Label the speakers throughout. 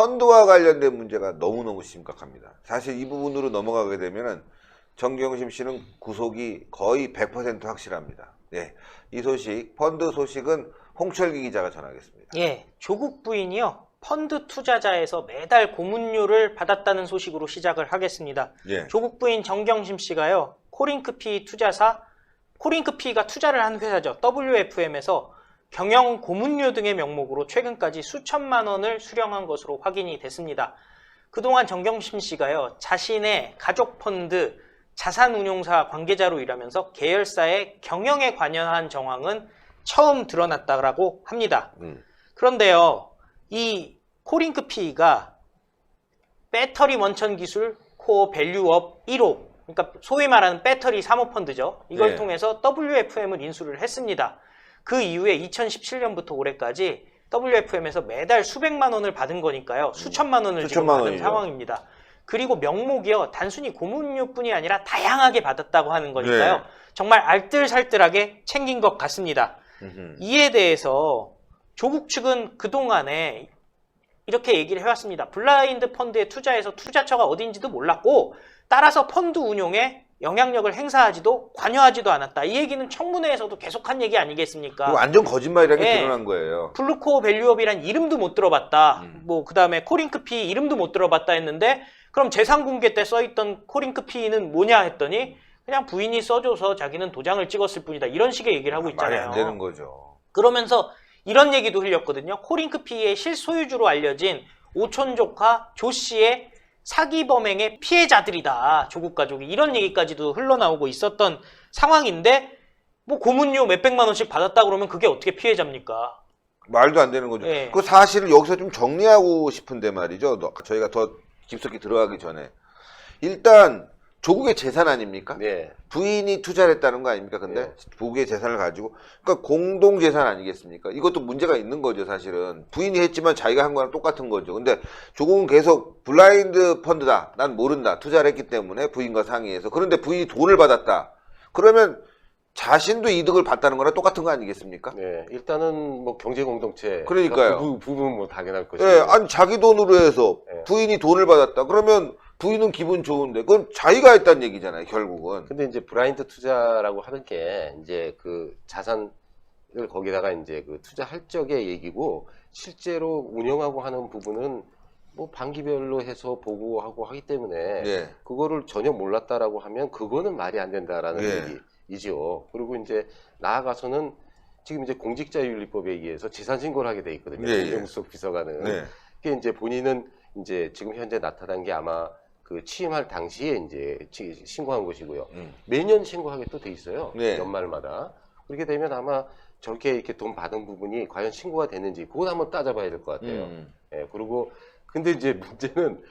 Speaker 1: 펀드와 관련된 문제가 너무너무 심각합니다. 사실 이 부분으로 넘어가게 되면은 정경심 씨는 구속이 거의 100% 확실합니다. 예, 이 소식, 펀드 소식은 홍철기 기자가 전하겠습니다.
Speaker 2: 예, 조국 부인이요. 펀드 투자자에서 매달 고문료를 받았다는 소식으로 시작을 하겠습니다.
Speaker 1: 예.
Speaker 2: 조국 부인 정경심 씨가요. 코링크피 투자사, 코링크피가 투자를 한 회사죠. WFM에서 경영 고문료 등의 명목으로 최근까지 수천만 원을 수령한 것으로 확인이 됐습니다. 그동안 정경심 씨가요. 자신의 가족 펀드, 자산운용사 관계자로 일하면서 계열사의 경영에 관여한 정황은 처음 드러났다고 합니다. 그런데요. 이 코링크피가 배터리 원천 기술 코어 밸류업 1호, 그러니까 소위 말하는 배터리 사모펀드죠. 이걸
Speaker 1: 네.
Speaker 2: 통해서 WFM을 인수를 했습니다. 그 이후에 2017년부터 올해까지 WFM에서 매달 수백만 원을 받은 거니까요. 수천만 원을 지금
Speaker 1: 수천만
Speaker 2: 받은
Speaker 1: 원이죠.
Speaker 2: 상황입니다. 그리고 명목이요. 단순히 고문료뿐이 아니라 다양하게 받았다고 하는 거니까요.
Speaker 1: 네.
Speaker 2: 정말 알뜰살뜰하게 챙긴 것 같습니다. 이에 대해서 조국 측은 그동안에 이렇게 얘기를 해왔습니다. 블라인드 펀드에 투자해서 투자처가 어딘지도 몰랐고 따라서 펀드 운용에 영향력을 행사하지도 관여하지도 않았다. 이 얘기는 청문회에서도 계속한 얘기 아니겠습니까?
Speaker 1: 완전 거짓말이라는 게
Speaker 2: 예.
Speaker 1: 드러난 거예요.
Speaker 2: 블루코어 밸류업이란 이름도 못 들어봤다. 뭐 그다음에 코링크피 이름도 못 들어봤다 했는데 그럼 재산 공개 때 써있던 코링크피는 뭐냐 했더니 그냥 부인이 써줘서 자기는 도장을 찍었을 뿐이다. 이런 식의 얘기를 하고
Speaker 1: 말이
Speaker 2: 있잖아요.
Speaker 1: 안 되는 거죠.
Speaker 2: 그러면서 이런 얘기도 흘렸거든요. 코링크피의 실소유주로 알려진 오촌 조카 조 씨의 사기 범행의 피해자들이다. 조국 가족이. 이런 얘기까지도 흘러나오고 있었던 상황인데 뭐 고문료 몇백만 원씩 받았다 그러면 그게 어떻게 피해자입니까?
Speaker 1: 말도 안 되는 거죠.
Speaker 2: 예.
Speaker 1: 그 사실을 여기서 좀 정리하고 싶은데 말이죠. 저희가 더 깊숙이 들어가기 전에. 일단 조국의 재산 아닙니까?
Speaker 3: 네.
Speaker 1: 부인이 투자를 했다는 거 아닙니까? 근데
Speaker 3: 네.
Speaker 1: 조국의 재산을 가지고 그러니까 공동 재산 아니겠습니까? 이것도 문제가 있는 거죠, 사실은. 부인이 했지만 자기가 한 거랑 똑같은 거죠. 근데 조국은 계속 블라인드 펀드다. 난 모른다. 투자를 했기 때문에 부인과 상의해서. 그런데 부인이 돈을 받았다. 그러면 자신도 이득을 봤다는 거랑 똑같은 거 아니겠습니까?
Speaker 3: 네. 일단은 뭐 경제 공동체.
Speaker 1: 그러니까요.
Speaker 3: 부분 뭐 당연할 것이고.
Speaker 1: 예, 아니 자기 돈으로 해서
Speaker 3: 네.
Speaker 1: 부인이 돈을 받았다. 그러면 부인은 기분 좋은데 그건 자기가 했다는 얘기잖아요, 결국은.
Speaker 3: 근데 이제 블라인드 투자라고 하는 게 이제 그 자산을 거기다가 이제 그 투자할 적의 얘기고 실제로 운영하고 하는 부분은 뭐 반기별로 해서 보고하고 하기 때문에
Speaker 1: 예.
Speaker 3: 그거를 전혀 몰랐다라고 하면 그거는 말이 안 된다라는
Speaker 1: 예.
Speaker 3: 얘기이죠. 그리고 이제 나아가서는 지금 이제 공직자윤리법에 의해서 재산 신고를 하게 돼 있거든요.
Speaker 1: 예, 예.
Speaker 3: 민정수석 비서관은.
Speaker 1: 네.
Speaker 3: 그게 이제 본인은 이제 지금 현재 나타난 게 아마 그 취임할 당시에 이제 신고한 것이고요. 매년 신고하게 또 돼 있어요.
Speaker 1: 네.
Speaker 3: 연말마다. 그렇게 되면 아마 저렇게 이렇게 돈 받은 부분이 과연 신고가 됐는지 그건 한번 따져봐야 될 것 같아요. 예, 그리고 근데 이제 문제는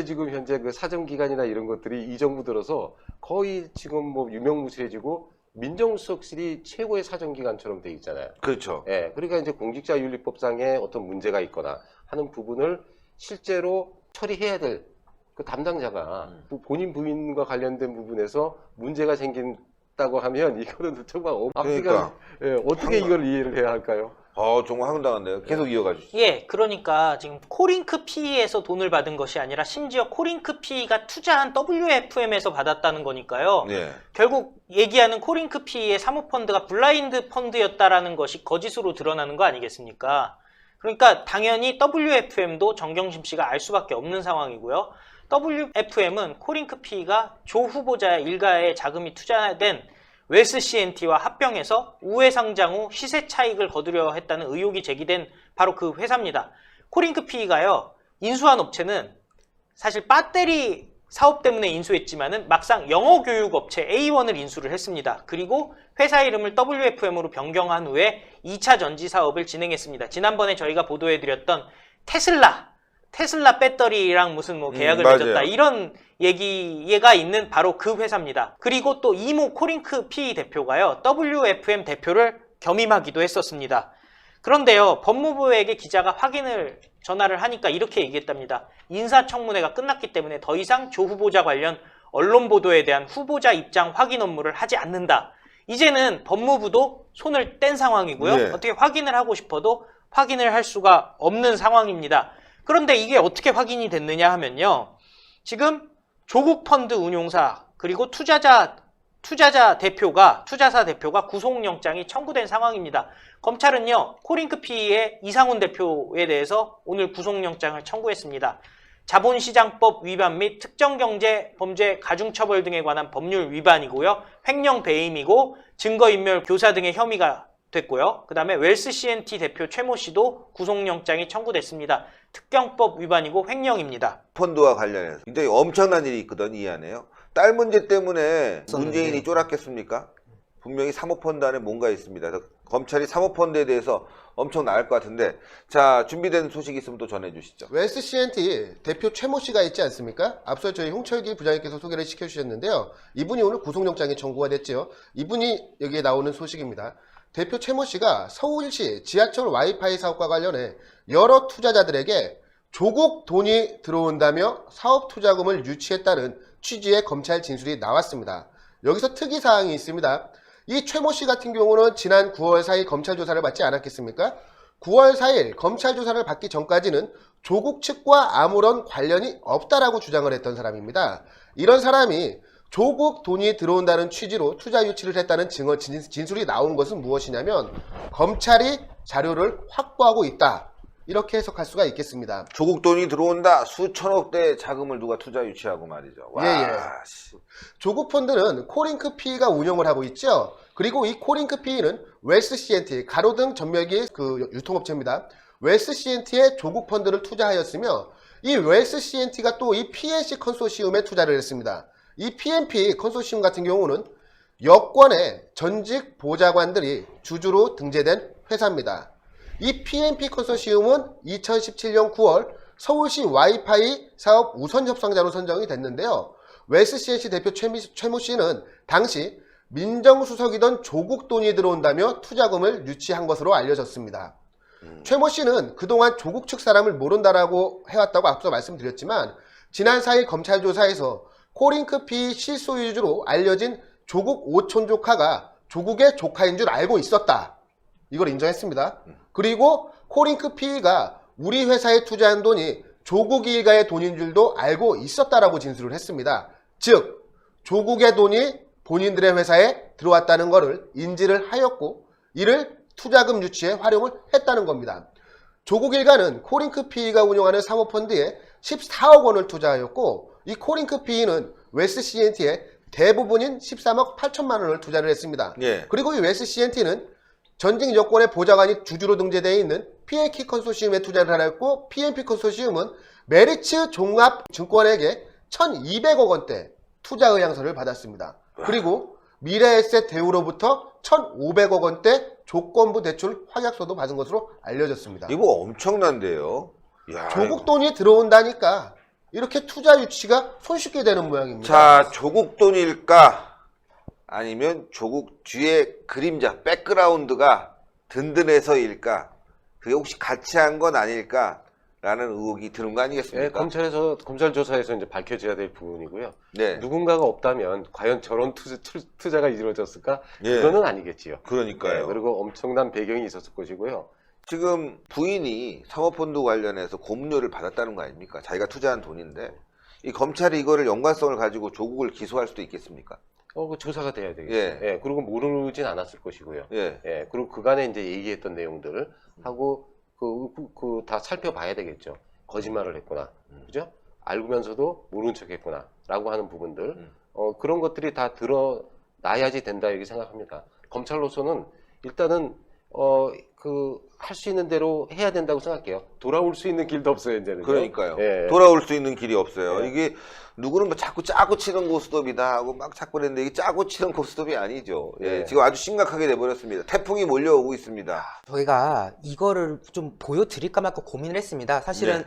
Speaker 3: 지금 현재 그 사정기관이나 이런 것들이 이 정부 들어서 거의 지금 뭐 유명무실해지고 민정수석실이 최고의 사정기관처럼 돼 있잖아요.
Speaker 1: 그렇죠.
Speaker 3: 예, 그러니까 이제 공직자윤리법상에 어떤 문제가 있거나 하는 부분을 실제로 처리해야 될 그 담당자가 본인 부인과 관련된 부분에서 문제가 생긴다고 하면 이거는 정말
Speaker 1: 그러니까.
Speaker 3: 예, 어떻게 이걸 이해를 해야 할까요?
Speaker 1: 정말 황당한데요. 계속 이어가 주시죠.
Speaker 2: 예, 그러니까 지금 코링크피에서 돈을 받은 것이 아니라 심지어 코링크피가 투자한 WFM에서 받았다는 거니까요.
Speaker 1: 네.
Speaker 2: 결국 얘기하는 코링크피의 사모펀드가 블라인드 펀드였다라는 것이 거짓으로 드러나는 거 아니겠습니까? 그러니까 당연히 WFM도 정경심 씨가 알 수밖에 없는 상황이고요. WFM은 코링크피가 조 후보자의 일가에 자금이 투자된 웰스 CNT와 합병해서 우회 상장 후 시세 차익을 거두려 했다는 의혹이 제기된 바로 그 회사입니다. 코링크피가요, 인수한 업체는 사실 배터리 사업 때문에 인수했지만은 막상 영어 교육 업체 A1을 인수를 했습니다. 그리고 회사 이름을 WFM으로 변경한 후에 2차 전지 사업을 진행했습니다. 지난번에 저희가 보도해드렸던 테슬라 배터리랑 무슨 뭐 계약을 맺었다
Speaker 1: 맞아요.
Speaker 2: 이런 얘기가 있는 바로 그 회사입니다. 그리고 또 이모 코링크피 대표가요, WFM 대표를 겸임하기도 했었습니다. 그런데요, 법무부에게 기자가 전화를 하니까 이렇게 얘기했답니다. 인사청문회가 끝났기 때문에 더 이상 조 후보자 관련 언론 보도에 대한 후보자 입장 확인 업무를 하지 않는다. 이제는 법무부도 손을 뗀 상황이고요.
Speaker 1: 네.
Speaker 2: 어떻게 확인을 하고 싶어도 확인을 할 수가 없는 상황입니다. 그런데 이게 어떻게 확인이 됐느냐 하면요. 지금 조국 펀드 운용사 그리고 투자사 대표가 구속영장이 청구된 상황입니다. 검찰은요, 코링크피의 이상훈 대표에 대해서 오늘 구속영장을 청구했습니다. 자본시장법 위반 및 특정경제범죄 가중처벌 등에 관한 법률 위반이고요. 횡령 배임이고 증거인멸 교사 등의 혐의가 됐고요. 그 다음에 웰스 C&T 대표 최모 씨도 구속영장이 청구됐습니다. 특경법 위반이고 횡령입니다.
Speaker 1: 펀드와 관련해서 굉장히 엄청난 일이 있거든, 이 안에요. 딸 문제 때문에 문재인이 쫄았겠습니까? 분명히 사모펀드 안에 뭔가 있습니다. 그래서 검찰이 사모펀드에 대해서 엄청 나을 것 같은데, 자, 준비된 소식 있으면 또 전해주시죠.
Speaker 4: 웰스 C&T 대표 최모 씨가 있지 않습니까? 앞서 저희 홍철기 부장님께서 소개를 시켜주셨는데요. 이분이 오늘 구속영장이 청구가 됐죠. 이분이 여기에 나오는 소식입니다. 대표 최모 씨가 서울시 지하철 와이파이 사업과 관련해 여러 투자자들에게 조국 돈이 들어온다며 사업 투자금을 유치했다는 취지의 검찰 진술이 나왔습니다. 여기서 특이사항이 있습니다. 이 최모 씨 같은 경우는 지난 9월 4일 검찰 조사를 받지 않았겠습니까? 9월 4일 검찰 조사를 받기 전까지는 조국 측과 아무런 관련이 없다라고 주장을 했던 사람입니다. 이런 사람이 조국 돈이 들어온다는 취지로 투자 유치를 했다는 진술이 나온 것은 무엇이냐면 검찰이 자료를 확보하고 있다. 이렇게 해석할 수가 있겠습니다.
Speaker 1: 조국 돈이 들어온다. 수천억대 자금을 누가 투자 유치하고 말이죠. 와, 씨.
Speaker 4: 조국 펀드는 코링크피가 운영을 하고 있죠. 그리고 이 코링크피는 웰스 C&T 가로등 전멸기 그 유통업체입니다. 웰스 C&T에 조국 펀드를 투자하였으며 이 웰스 C&T가 또 이 PNC 컨소시엄에 투자를 했습니다. 이 PNP 컨소시엄 같은 경우는 여권의 전직 보좌관들이 주주로 등재된 회사입니다. 이 PNP 컨소시엄은 2017년 9월 서울시 와이파이 사업 우선 협상자로 선정이 됐는데요. 웰스 C&T 대표 최모 씨는 당시 민정수석이던 조국 돈이 들어온다며 투자금을 유치한 것으로 알려졌습니다. 최모 씨는 그동안 조국 측 사람을 모른다라고 해왔다고 앞서 말씀드렸지만 지난 4일 검찰 조사에서 코링크피 실소유주로 알려진 조국 오촌 조카가 조국의 조카인 줄 알고 있었다. 이걸 인정했습니다. 그리고 코링크피가 우리 회사에 투자한 돈이 조국 일가의 돈인 줄도 알고 있었다라고 진술을 했습니다. 즉 조국의 돈이 본인들의 회사에 들어왔다는 것을 인지를 하였고 이를 투자금 유치에 활용을 했다는 겁니다. 조국 일가는 코링크피가 운영하는 사모펀드에 14억 원을 투자하였고 이 코링크피는 웰스 C&T에 대부분인 13억 8천만 원을 투자를 했습니다.
Speaker 1: 예.
Speaker 4: 그리고 이 웰스 C&T는 전직 여권의 보좌관이 주주로 등재되어 있는 PNP 컨소시엄에 투자를 하였고 PNP 컨소시엄은 메리츠 종합증권에게 1,200억 원대 투자 의향서를 받았습니다. 그리고 미래에셋 대우로부터 1,500억 원대 조건부 대출 확약서도 받은 것으로 알려졌습니다.
Speaker 1: 이거 엄청난데요. 야,
Speaker 4: 조국 돈이 들어온다니까 이렇게 투자 유치가 손쉽게 되는 모양입니다.
Speaker 1: 자, 조국 돈일까? 아니면 조국 뒤에 그림자, 백그라운드가 든든해서일까? 그게 혹시 같이 한 건 아닐까? 라는 의혹이 드는 거 아니겠습니까?
Speaker 3: 검찰 조사에서 이제 밝혀져야 될 부분이고요.
Speaker 1: 네.
Speaker 3: 누군가가 없다면 과연 저런 투자가 이루어졌을까?
Speaker 1: 예.
Speaker 3: 그거는 아니겠지요.
Speaker 1: 그러니까요.
Speaker 3: 네, 그리고 엄청난 배경이 있었을 것이고요.
Speaker 1: 지금 부인이 사모펀드 관련해서 고문료를 받았다는 거 아닙니까? 자기가 투자한 돈인데 이 검찰이 이거를 연관성을 가지고 조국을 기소할 수도 있겠습니까?
Speaker 3: 그 조사가 돼야 되겠죠.
Speaker 1: 예.
Speaker 3: 예, 그리고 모르진 않았을 것이고요.
Speaker 1: 예.
Speaker 3: 예, 그리고 그간에 이제 얘기했던 내용들을 하고 다 살펴봐야 되겠죠. 거짓말을 했구나, 그죠? 알면서도 모른 척했구나라고 하는 부분들, 그런 것들이 다 드러나야지 된다 이렇게 생각합니다. 검찰로서는 일단은 할 수 있는 대로 해야 된다고 생각해요. 돌아올 수 있는 길도 없어요, 이제는.
Speaker 1: 그러니까요.
Speaker 3: 예.
Speaker 1: 돌아올 수 있는 길이 없어요.
Speaker 3: 예.
Speaker 1: 이게 누구는 뭐 자꾸 짜고 치는 고스톱이다 하고 막 자꾸 그랬는데 이게 짜고 치는 고스톱이 아니죠. 예.
Speaker 3: 예.
Speaker 1: 지금 아주 심각하게 돼버렸습니다. 태풍이 몰려오고 있습니다.
Speaker 5: 저희가 이거를 좀 보여드릴까 말까 고민을 했습니다. 사실은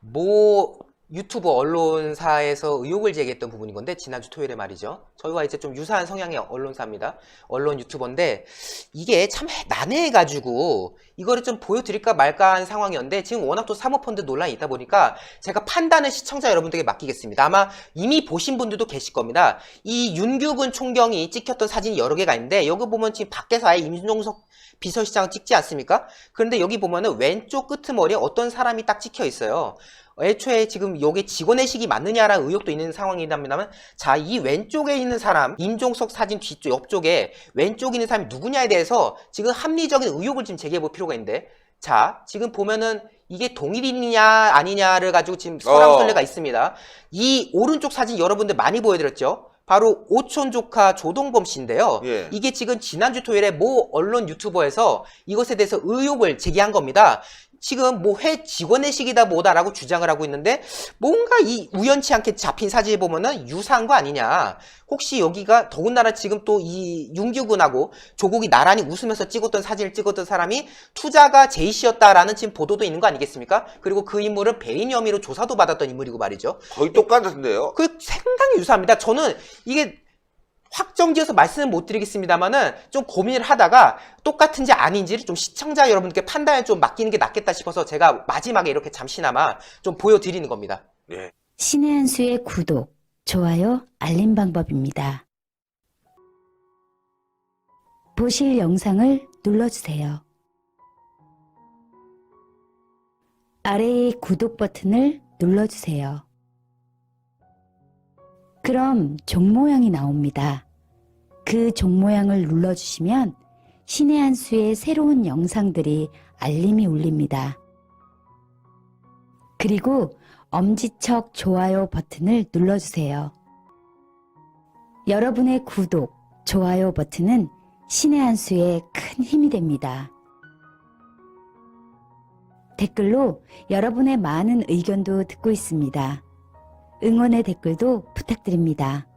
Speaker 5: 뭐 유튜브 언론사에서 의혹을 제기했던 부분인 건데, 지난주 토요일에 말이죠. 저희와 이제 좀 유사한 성향의 언론사입니다. 언론 유튜버인데, 이게 참 난해해가지고 이거를 좀 보여드릴까 말까 한 상황이었는데, 지금 워낙 또 사모펀드 논란이 있다 보니까 제가 판단은 시청자 여러분들에게 맡기겠습니다. 아마 이미 보신 분들도 계실 겁니다. 이 윤규근 총경이 찍혔던 사진이 여러 개가 있는데, 여기 보면 지금 밖에서 아예 임종석 비서실장을 찍지 않습니까? 그런데 여기 보면은 왼쪽 끄트머리에 어떤 사람이 딱 찍혀 있어요. 애초에 지금 요게 직원의식이 맞느냐라는 의혹도 있는 상황이랍니다만, 자, 이 왼쪽에 있는 사람, 임종석 사진 뒤쪽, 옆쪽에 왼쪽에 있는 사람이 누구냐에 대해서 지금 합리적인 의혹을 좀 제기해 볼 필요가 있는데, 자, 지금 보면은 이게 동일인이냐 아니냐를 가지고 지금 설왕설래가 있습니다. 이 오른쪽 사진 여러분들 많이 보여드렸죠? 바로 오촌 조카 조동범 씨인데요.
Speaker 1: 예.
Speaker 5: 이게 지금 지난주 토요일에 모 언론 유튜버에서 이것에 대해서 의혹을 제기한 겁니다. 지금 뭐 회 직원의식이다 뭐다라고 주장을 하고 있는데, 뭔가 이 우연치 않게 잡힌 사진을 보면은 유사한 거 아니냐. 혹시 여기가 더군다나 지금 또 이 윤규근하고 조국이 나란히 웃으면서 찍었던 사진을 찍었던 사람이 투자가 제이 씨였다라는 지금 보도도 있는 거 아니겠습니까? 그리고 그 인물은 배임 혐의로 조사도 받았던 인물이고 말이죠.
Speaker 1: 거의 똑같은데요.
Speaker 5: 그 상당히 유사합니다. 저는 이게 확정지어서 말씀은 못 드리겠습니다만은 좀 고민을 하다가 똑같은지 아닌지를 좀 시청자 여러분께 판단을 좀 맡기는 게 낫겠다 싶어서 제가 마지막에 이렇게 잠시나마 좀 보여드리는 겁니다.
Speaker 1: 예.
Speaker 6: 신의 한 수의 구독, 좋아요, 알림 방법입니다. 보실 영상을 눌러주세요. 아래의 구독 버튼을 눌러주세요. 그럼 종 모양이 나옵니다. 그 종 모양을 눌러주시면 신의 한 수의 새로운 영상들이 알림이 울립니다. 그리고 엄지척 좋아요 버튼을 눌러주세요. 여러분의 구독, 좋아요 버튼은 신의 한 수의 큰 힘이 됩니다. 댓글로 여러분의 많은 의견도 듣고 있습니다. 응원의 댓글도 부탁드립니다.